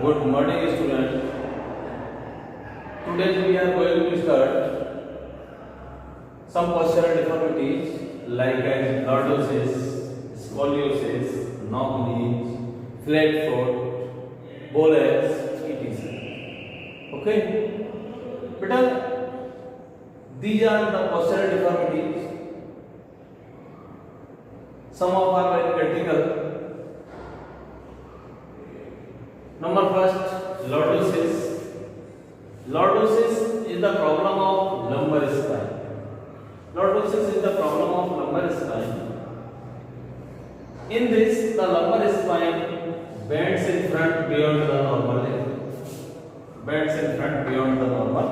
Good morning, student. Today we are going to start some postural deformities like as lordosis, scoliosis, knock knees, flat foot, bolex, etc. Okay, beta, these are the postural deformities. Some of are very critical. Number first, lordosis. Lordosis is the problem of lumbar spine. Lordosis is the problem of lumbar spine. In this, the lumbar spine bends in front beyond the normal level. Bends in front beyond the normal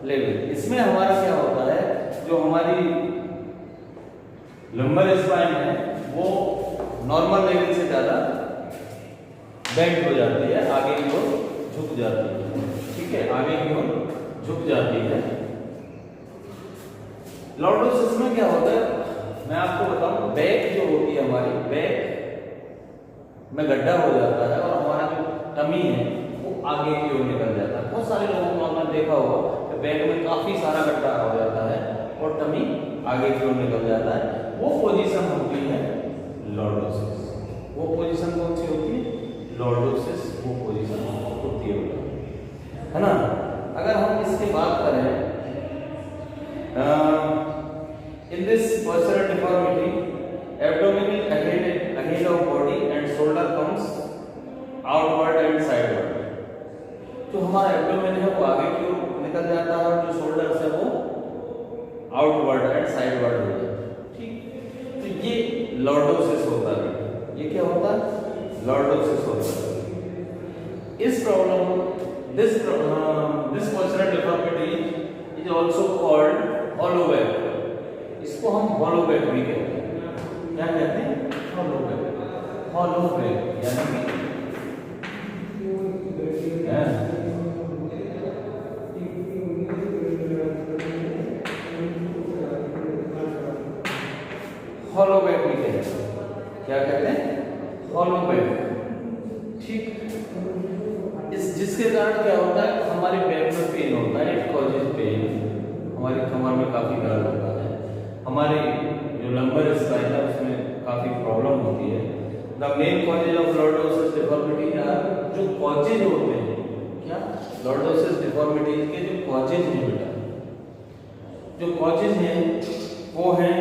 level. इसमें हमारा क्या होता है, जो हमारी lumbar spine है, वो normal level से ज़्यादा बेंड हो जाती है, आगे की ओर झुक जाती है. ठीक है, आगे की ओर झुक जाती है. लॉर्डोसिस में क्या होता है, मैं आपको बताऊं, बैक जो होती है हमारी, बैक में गड्ढा हो जाता है और हमारा जो टमी है वो आगे की ओर निकल जाता है. बहुत सारे लोगों को आपने देखा होगा कि बैक में काफी सारा गड्ढा हो जाता है और टमी आगे की ओर निकल जाता है. वो पोजीशन होती है लॉर्डोसिस. वो पोजीशन कौन सी होती है? लॉर्डोसिस. वो पोजीशन होती है ना. अगर हम इसकी बात करें, in this postural deformity, abdomen is ahead of body and shoulder comes outward and sideward. जो हमारा एब्डोमेन है वो आगे की ओर निकल जाता है और जो शोल्डर है वो आउटवर्ड एंड साइडवर्ड हो जाता है. ठीक, तो ये लॉर्डोसिस होता है. ये क्या होता है? लॉर्डोसिस होता है. इस problem, this postural deformity is also called hollow back. इसको हम hollow back भी कहते हैं. क्या कहते हैं? hollow back. hollow back यानी कि hollow back भी कहते हैं. क्या कहते हैं? hollow back. ठीक, इस जिसके कारण क्या होता है, हमारे बैक में पेन होता है. It causes pain. हमारी कमर में काफी दर्द होता है. हमारे जो लंबर स्पाइन है उसमें काफी प्रॉब्लम होती है. The main causes of lordosis deformity are, जो कॉजेज होते हैं, क्या लॉर्डोसिस डिफॉर्मिटी के जो कॉजेज हैं बेटा, जो कॉजेज हैं वो हैं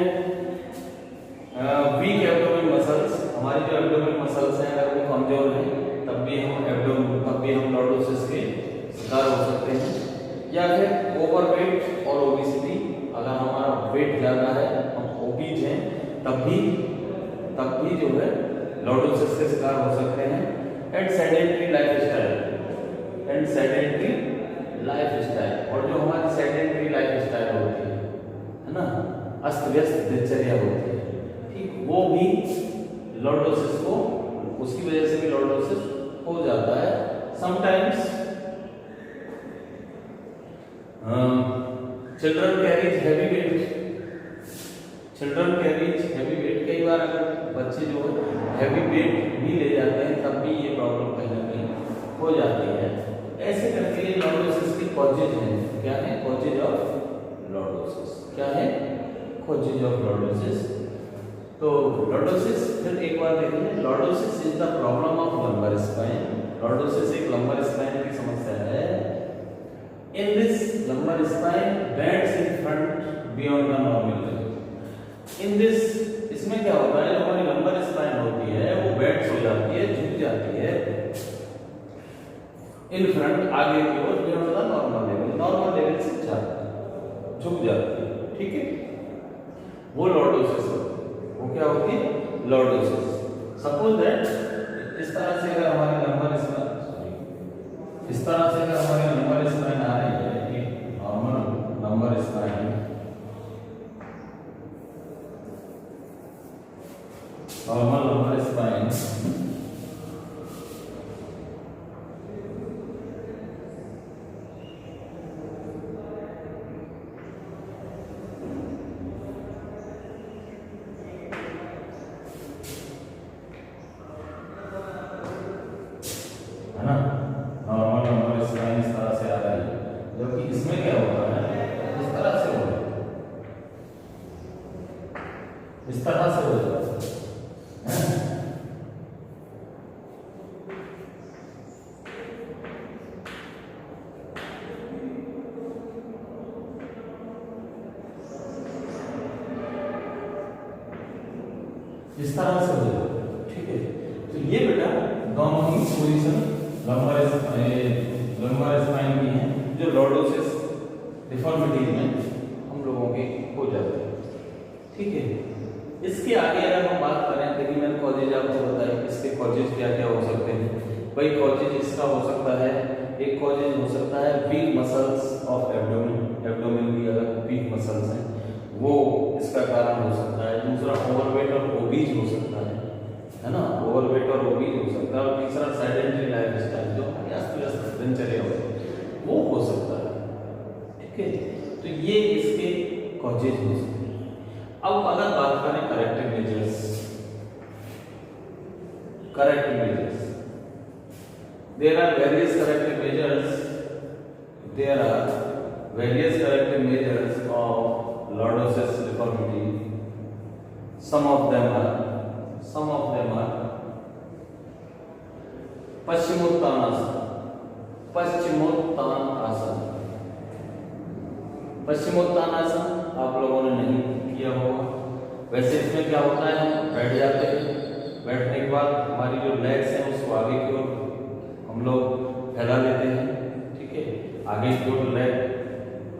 वीक एब्डोमेन मसल्स. हमारी जो एब्डोमेन मसल्स हैं अगर वो कमजोर हैं तब भी हम लॉर्डोसिस के शिकार हो सकते हैं. या फिर ओवरवेट और ओबेसिटी, अगर हमारा वेट ज़्यादा है, हम ओबीज हैं, तब भी जो है लॉर्डोसिस के शिकार हो सकते हैं. एंड सेडेंटरी लाइफ स्टाइल, और जो हमारी सेडेंटरी लाइफ स्टाइल होती है ना, अस्त व्यस्त दिनचर्या होती है, ठीक, वो भी लॉर्डोसिस को, उसकी वजह से भी लॉर्डोसिस हो जाता है. Sometimes children carries heavy weight. कई बार अगर बच्चे जो हैवी वेट भी ले जाते हैं तब भी ये प्रॉब्लम कहीं ना कहीं हो जाती है. ऐसे करके ये लॉर्डोसिस के कॉजेज हैं. क्या है? Causes of lordosis. क्या है? Causes of lordosis. तो लॉर्डोसिस फिर एक बार देखेंगे. Lordosis is the problem of lumbar spine. Lordosis एक लंबर स्पाइन की समस्या है. In this lumbar spine bends in front beyond the normal level. In this, इसमें क्या होता है, जो हमारी लंबर स्पाइन होती है वो बेंड्स हो जाती है, झुक जाती है इन फ्रंट, आगे की ओर, बियॉन्ड द नॉर्मल लेवल से ज़्यादा झुक जाती है. ठीक है, वो लॉर्डोसिस होती है. वो क्या होती है? लॉर्डोसिस. सपोज दैट इस तरह से अगर हमारी लंबर स्पाइन आ रही है, नॉर्मल लंबर स्पाइन, इस तरह से हो जाता है। इस तरह से हो जाता है, ठीक है। तो ये बेटा दोनों ही पोजीशन लंबर स्पाइन की है जो लॉर्डोसिस डिफॉर्मिटीज में हम लोगों के हो जाते हैं, ठीक है। इसके आगे अगर हम बात करें, देखिए मैंने कॉजेज आपको बताया, इसके कॉजेज क्या क्या हो सकते हैं भाई। कॉजेज इसका हो सकता है, एक कॉजेज हो सकता है week muscles of abdomen, abdomen की अगर वीक मसल्स हैं वो इसका कारण हो सकता है। दूसरा ओवरवेट और ओबीज हो सकता है ना, ओवरवेट और ओबीज हो सकता है। और तीसरा सेडेंटरी लाइफस्टाइल जो अस्त व्यस्त दिनचर्या वो हो सकता है, ठीक है। तो ये इसके कॉजेज हो सकते हैं। अब अगर बात करें corrective measures, there are various corrective measures of lordosis deformity. Some of them are Paschimottanasana. Paschimottanasana आप लोगों ने नहीं किया होगा। वैसे इसमें क्या होता है, हम बैठ जाते हैं, बैठने के बाद हमारी जो लेग्स हैं उसको आगे की ओर हम लोग फैला लेते हैं, ठीक है, आगे की ओर लेग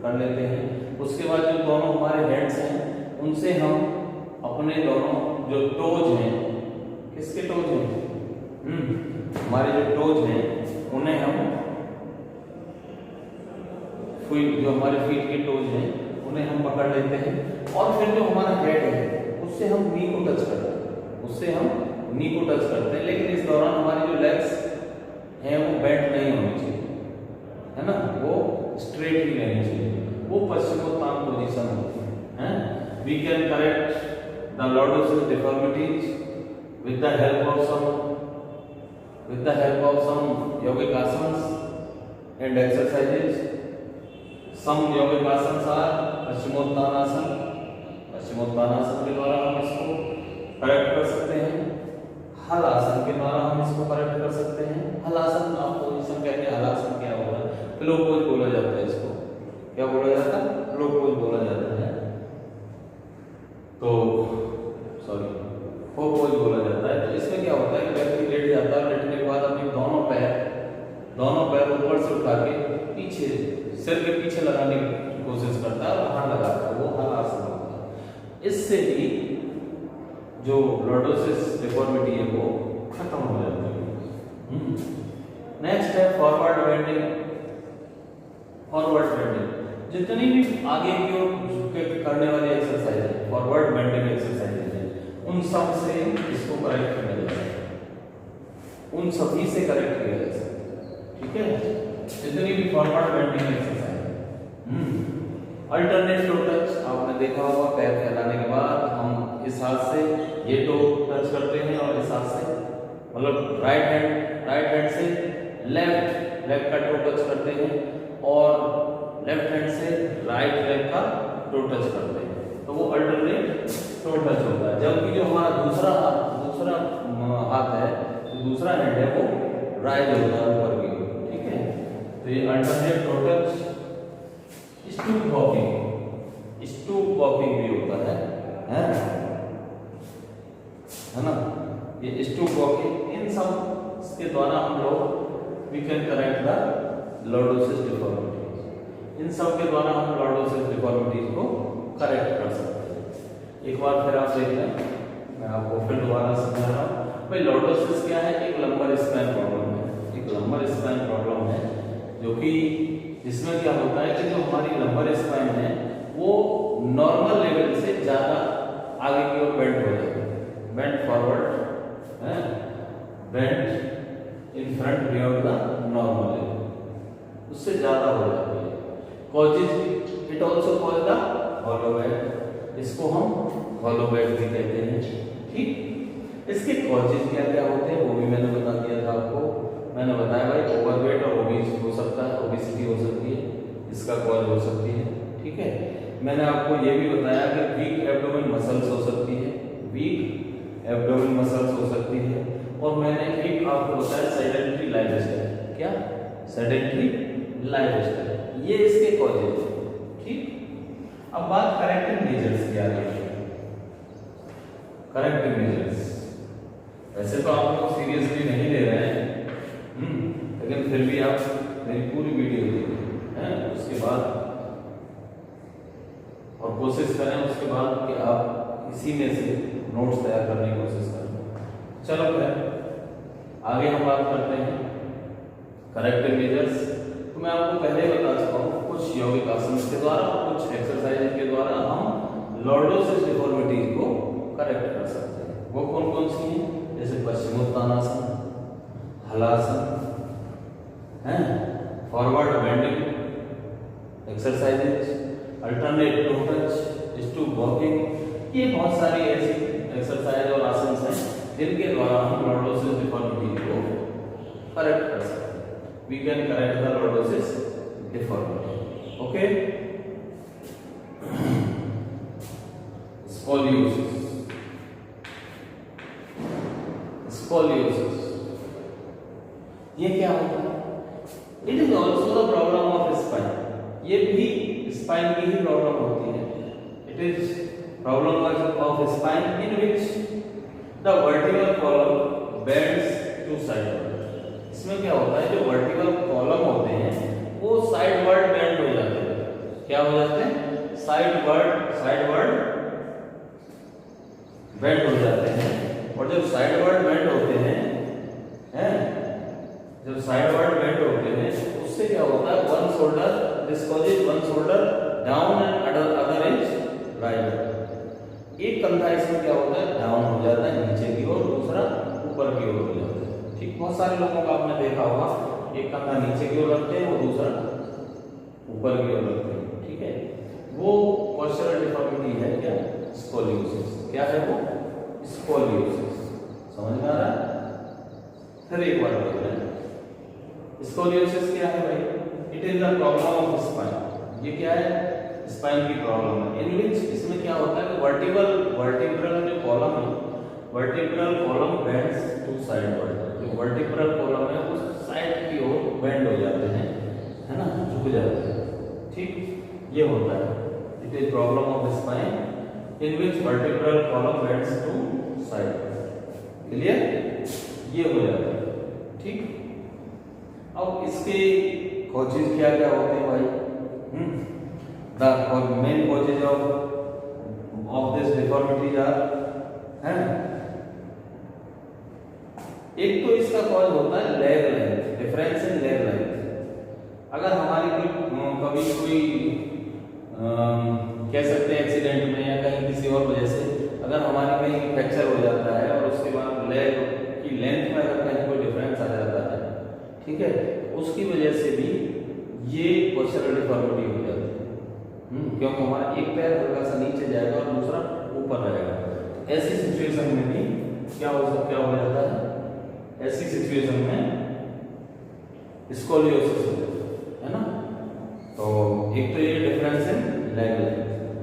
कर लेते हैं। उसके बाद जो दोनों हमारे हैंड्स हैं उनसे हम अपने दोनों जो टोज हैं, किसके टोज हैं, हमारे जो टोज हैं उन्हें हम जो हमारे फीट के टोज हैं उन्हें हम पकड़ लेते हैं। और फिर जो हमारा हेड है उससे हम नी को टच करते हैं, लेकिन इस दौरान हमारी जो लेग्स हैं वो बेंट नहीं होनी चाहिए, है ना, वो स्ट्रेट ही रहनी चाहिए। वो पश्चिमोत्तान पोजीशन होती है। We can correct the lordosis deformities with the help of some yogic asanas and exercises. Some yogic asanas are Paschimottanasana के द्वारा हम इसको करेक्ट कर सकते हैं। हल आसन के द्वारा हम इसको करेक्ट कर सकते हैं। हल आसन आप पोजीशन कहते हैं, हल आसन क्या होगा, फ्लो पोज बोला जाता है इसको। क्या बोला जाता है, फ्लो पोज बोला जाता है। तो सॉरी, वो पोज बोला जाता है। तो इसमें क्या होता है कि व्यक्ति लेट जाता है, लेटने के बाद अपने दोनों पैर ऊपर से उठा के पीछे, सिर के पीछे लगाने की कोशिश करता है और हाथ लगाता है, वो हल आसन होता है। इससे ही जो लॉर्डोसिस डिफॉर्मिटी है वो खत्म हो जाती है। नेक्स्ट है फॉरवर्ड बेंडिंग। जितनी भी आगे की ओर करने वाली एक्सरसाइज है, फॉरवर्ड बेंडिंग एक्सरसाइज है, उन सब से इसको करेक्ट किया जा सकता है, उन सभी से करेक्ट किया जा सकता है, ठीक है। जितनी भी forward bending exercise alternate to touch, आपने देखा होगा पैर फैलाने के बाद हम इस हाथ से ये टो टच करते हैं और इस हाथ से, मतलब राइट हैंड से लेफ्ट लेग का टो टच करते हैं और लेफ्ट हैंड से राइट लेग का टो टच करते हैं, तो वो अल्टरनेट टो टच होता है। जबकि जो हमारा दूसरा हाथ है, तो दूसरा हैंड है वो राइज होता है ऊपर की, ठीक है। तो ये alternate to touch. Stoop walking भी होता है ना, ये स्टूप वॉकिंग, इन सब के द्वारा हम लोग we can correct the lordosis deformities. इन सब के द्वारा हम लॉर्डोसिस डिफॉर्मिटीज को करेक्ट कर सकते हैं। एक बार फिर आप देख लें, मैं आपको फिर दोबारा समझा रहा हूँ भाई। लॉर्डोसिस क्या है, एक लंबर स्पैन प्रॉब्लम है, एक लंबर स्पैन प्रॉब्लम है, जो कि इसमें क्या होता है कि जो हमारी लंबर स्पाइन है वो नॉर्मल लेवल से ज्यादा आगे की ओर बेंड हो जाती है, बेंड फॉरवर्ड है, bend in front beyond the normal level, उससे ज्यादा हो जाती है। Causes, it also cause the hollow back, इसको हम हॉलो बैक भी कहते हैं, ठीक। इसके कॉजेज क्या क्या होते हैं वो भी मैंने बता दिया था आपको। मैंने बताया भाई ओवरवेट और ओबीसी हो सकता है, ओबेसिटी हो सकती है, इसका कॉज हो सकती है, ठीक है। मैंने आपको ये भी बताया कि वीक एब्डोमेन मसल्स हो सकती है, वीक एब्डोमेन मसल्स हो सकती है, और मैंने एक आपको बताया सेडेंटरी लाइफस्टाइल। क्या? सेडेंटरी लाइफस्टाइल, ये इसके कॉजेज है। ठीक, अब बात करेक्टिव मेजर्स की आ रही है। करेक्टिव मेजर्स, वैसे तो आप लोग सीरियसली नहीं ले रहे हैं, लेकिन फिर भी आप मेरी पूरी वीडियो देखें, उसके बाद और कोशिश करें उसके बाद कि आप इसी में से नोट्स तैयार करने की कोशिश करें। चलो फिर आगे हम बात करते हैं करेक्टिव मेजर्स। तो मैं आपको पहले ही बता चुका हूँ, कुछ यौगिक आसन के द्वारा, कुछ एक्सरसाइज के द्वारा हम लॉर्डोसिस डिफॉर्मिटीज को करेक्ट कर सकते हैं। वो कौन कौन सी हैं? जैसे Paschimottanasana, Halasana, forward bending exercises, alternate toe touch, stoop walking, ये बहुत सारी ऐसी एक्सरसाइज और आसन हैं जिनके द्वारा हम लॉर्डोसिस डिफॉर्मिटी को करेक्ट कर सकते हैं। We can correct the lordosis deformity. Okay, scoliosis. Scoliosis ये क्या होता है? It is also the problem of spine. ये भी स्पाइन की ही प्रॉब्लम होती है। It is problem of spine in which the vertical column bends to sideward. इसमें क्या होता है, जो वर्टिकल कॉलम होते हैं वो साइडवर्ड बेंड हो जाते हैं। क्या हो जाते हैं? साइडवर्ड बेंड हो जाते हैं। और जब साइडवर्ड बेंड होते हैं, जब साइडवर्ड बेंड होते हैं उससे क्या होता है, one shoulder, this causes one shoulder down and other is right. एक कंधा इसमें क्या होता है, डाउन हो जाता है नीचे की ओर, दूसरा ऊपर की ओर हो जाता है। ठीक, बहुत सारे लोगों का आपने देखा होगा, एक कंधा नीचे की ओर रखते हैं, वो दूसरा ऊपर की ओर रखते हैं। ठीक है, वो पोस्चरल डिफॉर्मिटी है। क्या? स्कोलियोसिस। क्या है वो? स्कोलियोसिस। समझ में आ रहा है? फिर एक बार देख रहे हैं, स्कोलियोसिस क्या है भाई? It is the problem of spine. ये क्या है? स्पाइन की प्रॉब्लम है। इन विच इसमें क्या होता है कि वर्टिब्रल जो कॉलम है, vertebral column bends to sideward. जो वर्टिब्रल कॉलम है उस साइड की ओर बेंड हो जाते हैं, है ना, झुक जाते हैं। ठीक, ये होता है। It is problem of spine in which vertebral column bends to sideward. Clear? ये हो जाता है। ठीक, अब इसके कॉजेज क्या क्या होते हैं भाई? The main causes of this deformities are, एक तो इसका कॉज होता है leg length, difference in leg length. अगर हमारी कभी कोई कह सकते हैं एक्सीडेंट में या कहीं किसी और वजह से अगर हमारी कहीं फ्रैक्चर हो जाता है और उसके बाद लेग की लेंथ में अगर कहीं कोई डिफरेंस आ जाता है, ठीक है, उसकी वजह से भी ये पोस्चरल डिफॉर्मिटी हो जाती है। क्योंकि हमारा एक पैर हल्का सा नीचे जाएगा और दूसरा ऊपर रहेगा। ऐसी सिचुएशन में भी क्या हो जाता है? ऐसी सिचुएशन में स्कोलियोसिस हो जाता है ना। तो एक तो ये डिफरेंस है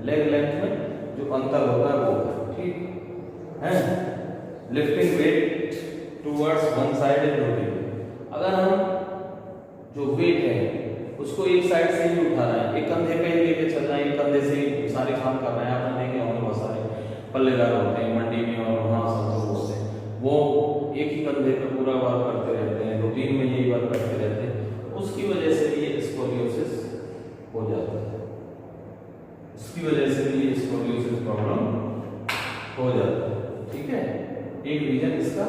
लेग लेंथ में जो अंतर होता है वो, ठीक है। Lifting wait towards one side in routine. अगर हम जो वेट है उसको एक साइड से ही उठा रहे हैं, एक कंधे पे ही लेके चल रहे हैं, एक कंधे से ही सारे काम कर रहे हैं। आपने देखे होंगे बहुत सारे पल्लेदार होते हैं मंडी में और वहाँ सब होते हैं, वो एक ही कंधे पे पूरा वर्क करते रहते हैं, रूटीन में यही वर्क करते रहते हैं। उसकी वजह से भी ये स्कोलियोसिस हो जाता है, उसकी वजह से भी ये स्कोलियोसिस प्रॉब्लम हो जाता है। ठीक है, एक रीजन इसका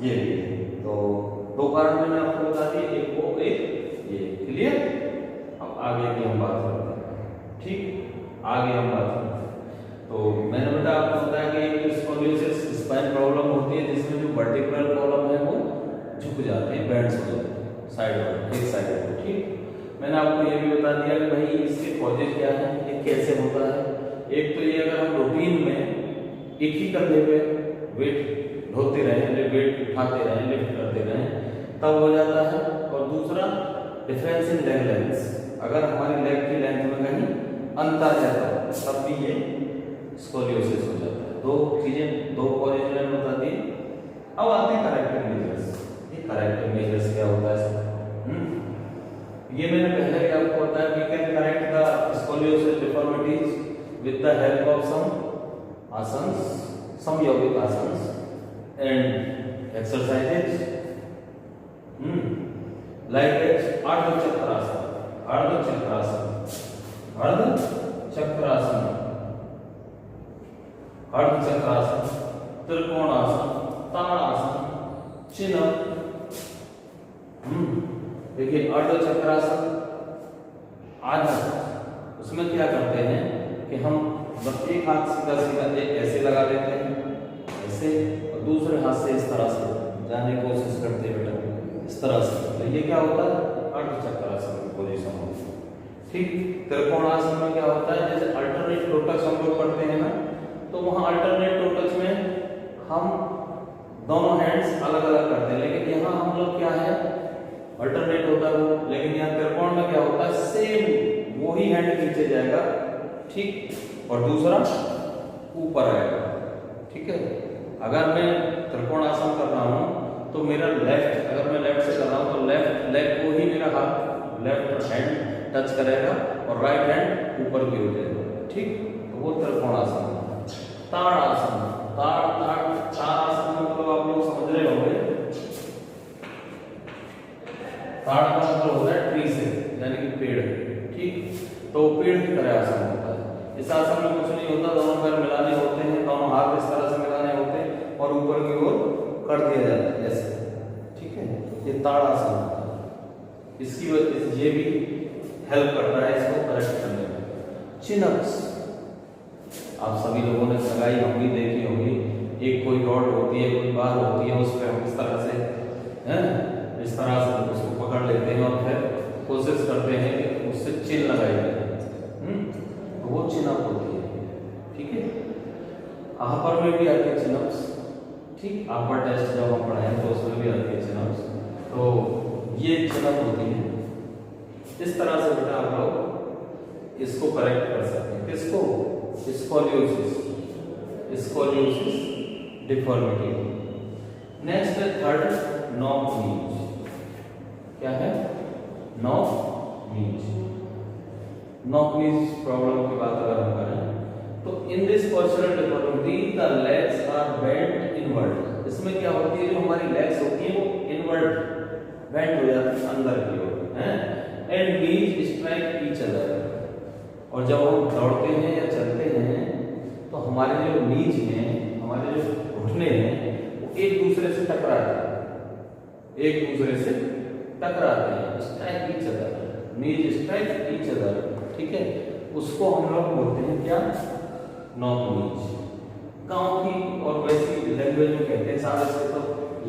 ये भी है। तो दो कारण मैंने आपको बता दिए, एक वो एक ये। क्लियर? अब आगे की हम बात करते हैं। ठीक, आगे हम बात करते हैं। तो मैंने बेटा आपको बताया कि एक स्कोलियोसिस स्पाइन प्रॉब्लम होती है जिसमें जो वर्टिब्रल कॉलम है वो झुक जाते हैं, बेंड्स हो जाते हैं साइड एक साइड। ठीक, मैंने आपको ये भी बता दिया कि भाई इसके कॉजेज क्या है, ये कैसे होता है। एक तो ये अगर हम रूटीन में एक ही कंधे पे वेट ढोते रहें, वेट उठाते रहें, लिफ्ट करते रहें, तब हो जाता है। और दूसरा डिफरेंस इन लेग लेंथ, अगर हमारी लेग की लेंथ में कहीं अंतर है तब भी ये स्कोलियोसिस हो जाता है। दो चीजें, दो कॉजेज मैंने बता दी। अब आते हैं करेक्टिव मेजर्स। ये करेक्टिव मेजर्स क्या होता है? ये मैंने पहले भी आपको बताया, we can correct the scoliosis deformities with the help of some asanas, some yogic asanas and exercises like ardhachakrasana, ardhachakrasana, ardhachakrasana, ardhachakrasana, trikonasana, tadasana, चिनक। देखिए अर्धचक्रासन आधा, उसमें क्या करते हैं कि हम बस एक हाथ सीधा सीधा ऐसे लगा लेते हैं, ऐसे, और दूसरे हाथ से इस तरह से जाने की कोशिश करते हैं बेटा, इस तरह से। तो ये क्या होता है? अर्धचक्रासन की पोजीशन होती है। ठीक। त्रिकोणासन में क्या होता है? जैसे अल्टरनेट टोटल्स हम लोग पढ़ते हैं ना, तो वहां अल्टरनेट टोटल्स में हम दोनों हैंड्स अलग अलग करते हैं, लेकिन यहाँ हम लोग क्या है, अल्टरनेट होता है वो, लेकिन यहाँ त्रिकोण में क्या होता है, सेम वही हैंड नीचे जाएगा, ठीक, और दूसरा ऊपर आएगा। ठीक है। अगर मैं त्रिकोणासन कर रहा हूँ तो मेरा लेफ्ट, अगर मैं लेफ्ट से कर रहा हूँ तो लेफ्ट लेग को ही मेरा हाथ, लेफ्ट हैंड टच करेगा और राइट हैंड ऊपर की हो जाएगा। ठीक। तो वो त्रिकोणासन। ताड़ासन, ताड़ासन मतलब आप लोग समझ रहे होंगे, ताड़ का मतलब होता है ट्री से, यानी कि पेड़। ठीक। तो पेड़ की तरह आसन होता है। इस आसन में कुछ नहीं होता, दोनों पैर मिलाने होते हैं, दोनों हाथ इस तरह से मिलाने होते हैं और ऊपर की ओर कर दिया जाता है ऐसे। ठीक है। ये ताड़ासन होता है। इसकी वजह से ये भी हेल्प करता है इसको करेक्ट करने में। चिनक्स, आप सभी लोगों ने सगाई हम भी देखी होगी, एक कोई रॉड होती है, कोई बार होती है, उस पर हम इस तरह से इस तरह से उसको पकड़ लेते हैं और फिर कोशिश करते हैं कि उससे चिन लगाई जाए। तो वो चिनअप होती है। ठीक है। अपर में भी आती है चिनअप्स। ठीक। अपर टेस्ट जब हम पढ़ाएं तो उसमें भी आती है चिनअप्स। तो ये चिनअप होती है। इस तरह से बेटा आप लोग इसको करेक्ट कर सकते हैं। किसको? Scoliosis, scoliosis deformity. नेक्स्ट है थर्ड, नॉक नीज। क्या है? Knock knees. Knock knees problem की बात अगर हम करें तो in this postural deformity the legs are bent inward. इसमें क्या होती है, जो हमारी लेग्स होती है वो इनवर्ड बेंट हो जाती है अंदर की ओर, हैं, and knees strike each other. और जब हम दौड़ते हैं या चलते हैं तो हमारे जो नीज हैं, हमारे जो घुटने हैं, वो एक दूसरे से टकराते हैं, एक दूसरे से टकराते हैं, स्ट्राइक ईच अदर, नीज स्ट्राइक ईच अदर। ठीक है। उसको हम लोग बोलते हैं क्या? नॉक नीज। गांव की और वैसी लैंग्वेज में कहते हैं सारे से तो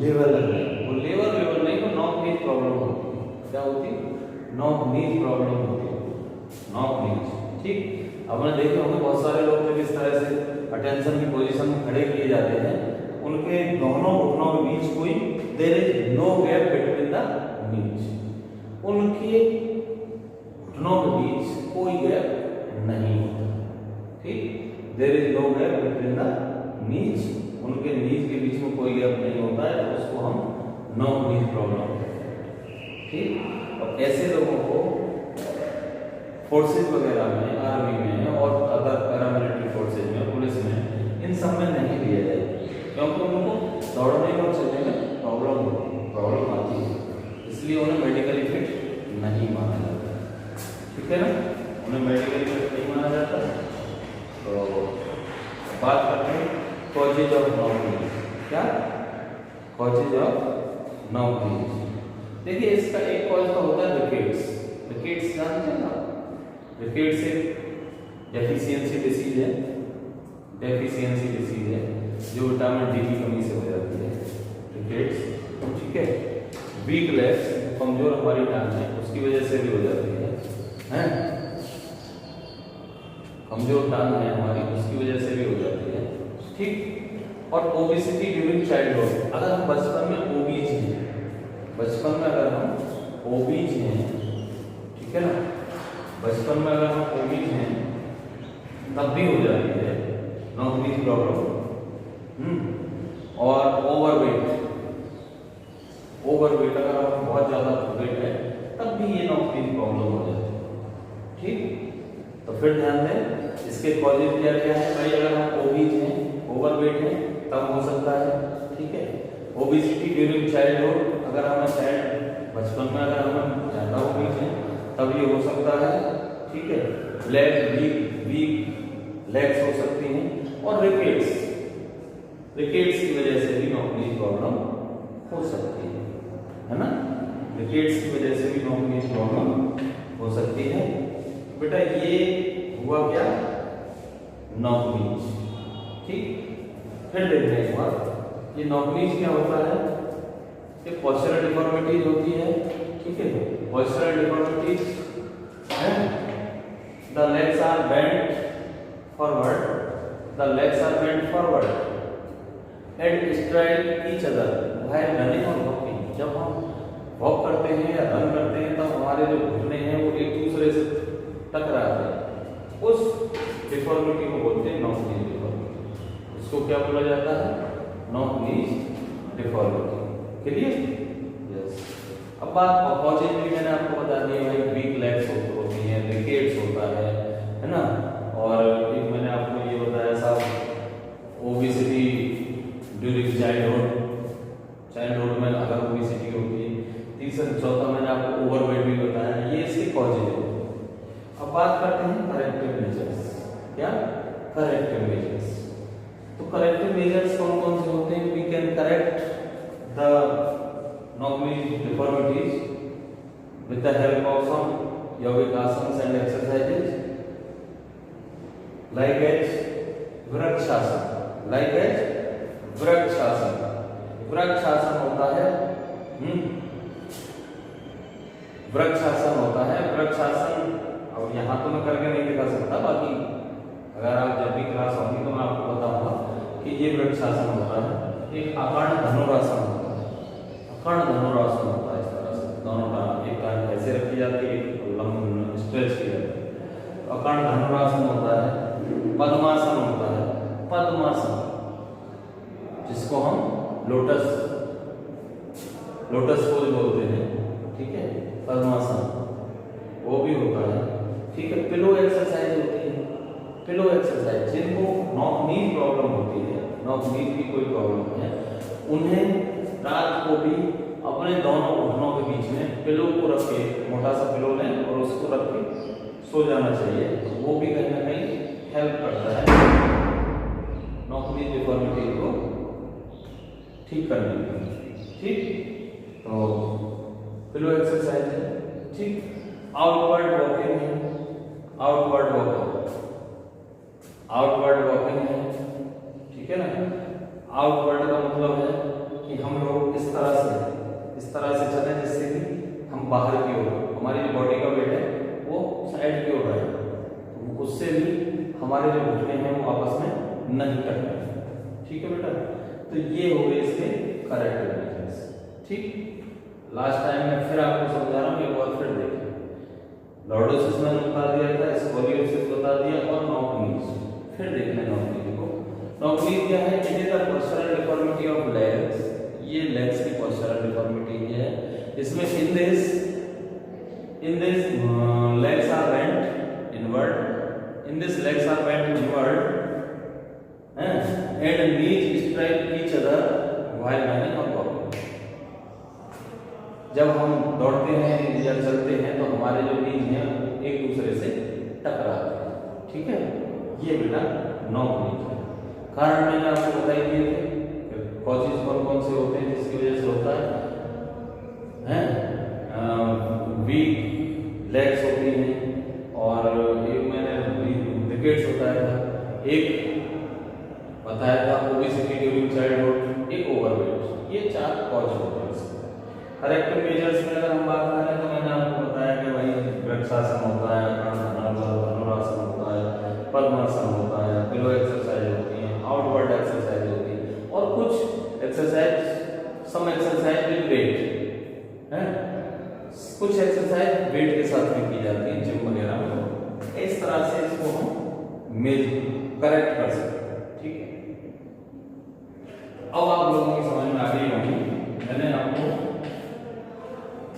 लेवल नहीं, वो लेवल नहीं, तो नॉक नीज प्रॉब्लम होती है। क्या होती है? नॉक नीज प्रॉब्लम होती है, नॉक नीज। ठीक। आपने देखे होंगे बहुत सारे लोग जब इस तरह से अटेंशन की पोजीशन में खड़े किए जाते हैं, उनके दोनों घुटनों के बीच कोई, there is no gap between the knees, उनके घुटनों के बीच कोई गैप नहीं होता। ठीक। There is no gap between the knees, उनके नीज के बीच में कोई गैप नहीं होता है, तो उसको हम नॉक नीज प्रॉब्लम कहते हैं। ठीक। और ऐसे लोगों को फोर्सेज वगैरह में, आर्मी में और अदर पैरामिलिट्री फोर्सेज में, पुलिस में, इन सब में नहीं लिया जाए, क्योंकि उनको दौड़ने और चलने में प्रॉब्लम आती है, इसलिए उन्हें मेडिकली फिट नहीं माना जाता। ठीक है ना, उन्हें मेडिकली फिट नहीं माना जाता। तो बात करते हैं कॉजेज ऑफ नॉक नीज। क्या? Causes of knock knees. देखिए इसका एक कॉज तो होता है रिकेट्स। रिकेट्स जानते हैं ना? रिकेट्स एक डेफिशिएंसी डिसीज है, डेफिशिएंसी डिसीज है जो विटामिन डी की कमी से हो जाती है, रिकेट्स। ठीक है। वीक लेग्स, कमजोर हमारी टांग है, उसकी वजह से भी हो जाती है, हैं? कमजोर टांग है हमारी, उसकी वजह से भी हो जाती है। ठीक। और ओबेसिटी ड्यूरिंग चाइल्डहुड, अगर हम बचपन में ओबीज हैं, बचपन में अगर हम ओबीज हैं, ठीक है ना, बचपन में अगर हम ओबीज हैं तब भी हो जाती है नॉक नीज प्रॉब्लम। ओवरवेट, अगर आप बहुत ज़्यादा वेट है तब भी ये नॉक नी प्रॉब्लम हो जाती है। ठीक, तो फिर ध्यान दें इसके कॉजेज क्या क्या है भाई। अगर हम ओबीज हैं, ओवरवेट हैं, तब हो सकता है। ठीक है, ओबेसिटी ड्यूरिंग चाइल्डहुड, अगर हमें चाइल्ड बचपन में अगर हम ज़्यादा ओबीज हैं तब ये हो सकता है। ठीक है, लेग वीक लेग्स हो सकती हैं, और रिकेट्स की वजह से भी नॉक नी प्रॉब्लम हो सकती है ना। रिकेट्स की वजह से भी नॉक नी प्रॉब्लम हो सकती है। बेटा ये हुआ क्या, नॉक नीज। ठीक, फिर देखते हैं एक बार ये नॉक नीज क्या होता है। ये पोस्चरल डिफॉर्मिटीज होती है। ठीक है, पोस्चरल डिफॉर्मिटीज है, the legs are bent forward, the legs are bent forward and stride each other while running और वॉकिंग। जब हम वॉक करते हैं या रन करते हैं तब हमारे जो घुटने हैं वो एक दूसरे से टकराते हैं, उस डिफॉर्मिटी को बोलते हैं नॉक नी डिफॉर्मिटी। उसको क्या बोला जाता है, knock knee deformity. Clear? Yes. अब बात कॉजेज भी मैंने आपको बता दिया भाई, वीक लेग्स होती हैं, रिकेट्स होता है ना, और एक मैंने आपको ये बताया साहब ओबेसिटी ड्यूरिंग चाइल्डहुड में अगर ओबेसिटी होती है। तीसरा चौथा मैंने आपको ओवरवेट भी बताया, ये इसके कॉजेज है। अब बात करते हैं करेक्टिव मेजर्स। क्या करेक्टिव मेजर्स? तो करेक्टिव मेजर्स कौन कौन से होते हैं? We can correct the knock knee deformities with the help of some yogic asanas and exercises like as Vrikshasana. Like as Vrikshasana. Vrikshasana होता है, वृक्षासन होता है। वृक्षासन अब यहाँ तो मैं करके नहीं दिखा सकता, बाकी अगर आप जब भी क्लास होगी तो मैं आपको बताऊंगा कि ये वृक्षासन होता है। एक अकर्ण धनुरासन होता है। अकर्ण धनुरासन होता है इस तरह से, दोनों टांग एक टांग ऐसे रखी जाती है, एक लंब स्ट्रेच की जाती है। तो अकर्ण धनुरासन होता है। पद्मासन होता है, पद्मासन जिसको हम लोटस पोज बोलते हैं। ठीक है, पद्मासन वो भी होता है। ठीक है, पिलो एक्सरसाइज होती है। पिलो एक्सरसाइज जिनको नॉक नी प्रॉब्लम होती है, नॉक नी की कोई प्रॉब्लम है, उन्हें रात को भी अपने दोनों घुटनों के बीच में पिलो को रख के, मोटा सा पिलो लें और उसको रख के सो जाना चाहिए। तो वो भी कहीं ना कहीं हेल्प करता है नॉक नी डिफॉर्मिटी को ठीक करने में। ठीक, तो पिलो एक्सरसाइज है। ठीक, आउटवर्ड वॉकिंग है। आउटवर्ड वॉकिंग है। ठीक है ना, आउटवर्ड का मतलब है कि हम लोग इस तरह से चलें जिससे कि हम बाहर की ओर, हमारी जो बॉडी का वेट है वो साइड की ओर रहे, तो उससे भी हमारे जो घुटने हैं वो आपस में नहीं टकराए। ठीक है बेटा, तो ये हो गए इसके करेक्टिव मेजर्स। ठीक, लास्ट टाइम मैं फिर आपको समझा रहा हूँ, एक बार फिर देखिए। लॉर्डोसिस मैंने बता दिया था, स्कोलियोसिस बता दिया, और नॉक नीज फिर देखना। नॉक नीज को, नॉक नीज क्या है? It is the postural deformity of legs. ये लेग्स की पोस्चरल डिफॉर्मिटी है। इसमें in this legs are bent inward. In this legs are bent inward and knees strike each other while running or walking. जब हम दौड़ते हैं या चलते हैं तो हमारे जो नीज हैं एक दूसरे से टकराते हैं। ठीक है, ये बेटा नॉक नीज है। कारण मैंने आपको बताई दिए थे, कॉजेज कौन कौन से होते हैं जिसकी वजह से होता है। वीक लेग्स होती हैं, और एक मैंने रिकेट्स होता है, एक बताया था ओबेसिटी ड्यूरिंग चाइल्डहुड, एक ओवरवेट। ये 4 कॉज होते हैं इसके। करेक्टिव मेजर्स में अगर हम बात करें तो मैंने आपको बताया कि भाई वृक्षासन होता है, धनुरासन होता है, पद्मासन होता है, पिलो एक्सरसाइज होती है, आउटवर्ड एक्सरसाइज होती है, और कुछ exercise, some exercise with weight है, कुछ एक्सरसाइज वेट के साथ में की जाती है जिम वगैरह में। इस तरह से इसको हम करेक्ट कर सकते हैं। ठीक है, अब आप लोगों की समझ में आ गई होगी। मैंने आपको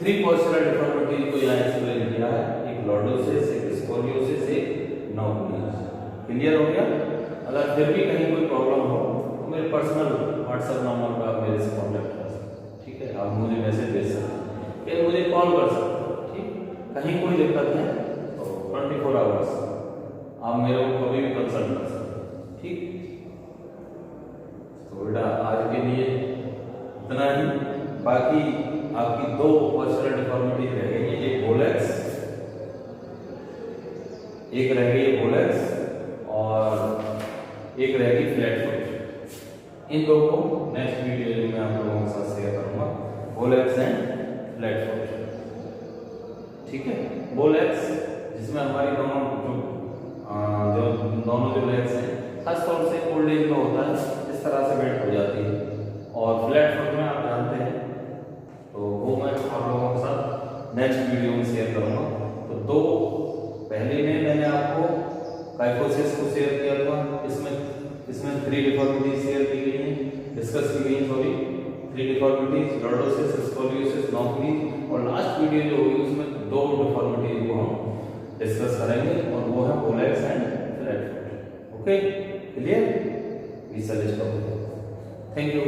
3 पोस्चरल डिफॉर्मिटी को यहाँ एक्सप्लेन किया है, एक लॉर्डोसिस, एक स्कोलियोसिस, एक नॉकुलिस। क्लियर हो गया? अगर फिर भी कहीं कोई प्रॉब्लम हो तो मेरे पर्सनल व्हाट्सएप नंबर पर आप मेरे से कॉन्टैक्ट कर सकते हैं, ठीक है? आप मुझे मैसेज भेज सकते हैं या मुझे कॉल कर सकते हैं, ठीक? कहीं कोई दिक्कत है तो 24 आवर्स आप मेरे को कभी भी कंसल्ट कर सकते हैं, ठीक? तो बेटा आज के लिए इतना ही। बाकी आपकी 2 पोस्चरल डिफॉर्मिटी रह गई है, एक बोलेक्स, एक रह गई है बोलेक्स और एक रह गई फ्लैट फुट। इन दो को नेक्स्ट वीडियो में आप लोगों के साथ शेयर करूंगा, बोलेक्स एंड फ्लैट फुट, ठीक है? बोलेक्स जिसमें हमारी दोनों जो लेग्स हैं खासतौर से ओल्ड एज में होता है, इस तरह से बेंड हो जाती है, और फ्लैट फुट में आप जानते हैं, तो वो मैं आप लोगों के साथ नेक्स्ट वीडियो में शेयर करूंगा। तो 2 पहले में मैंने आपको काइफोसिस को शेयर किया था, इसमें 3 डिफॉर्मिटीज शेयर की गई हैं, डिस्कस की गई, सॉरी 3 डिफॉर्मिटीज, लॉर्डोसिस, स्कोलियोसिस, नॉकुलिस, और लास्ट वीडियो जो होगी उसमें 2 डिफॉर्मिटीज को हम डिस्कस करेंगे, और वो है bowlegs and flat foot. Okay, clear? We suggest करो। Thank you.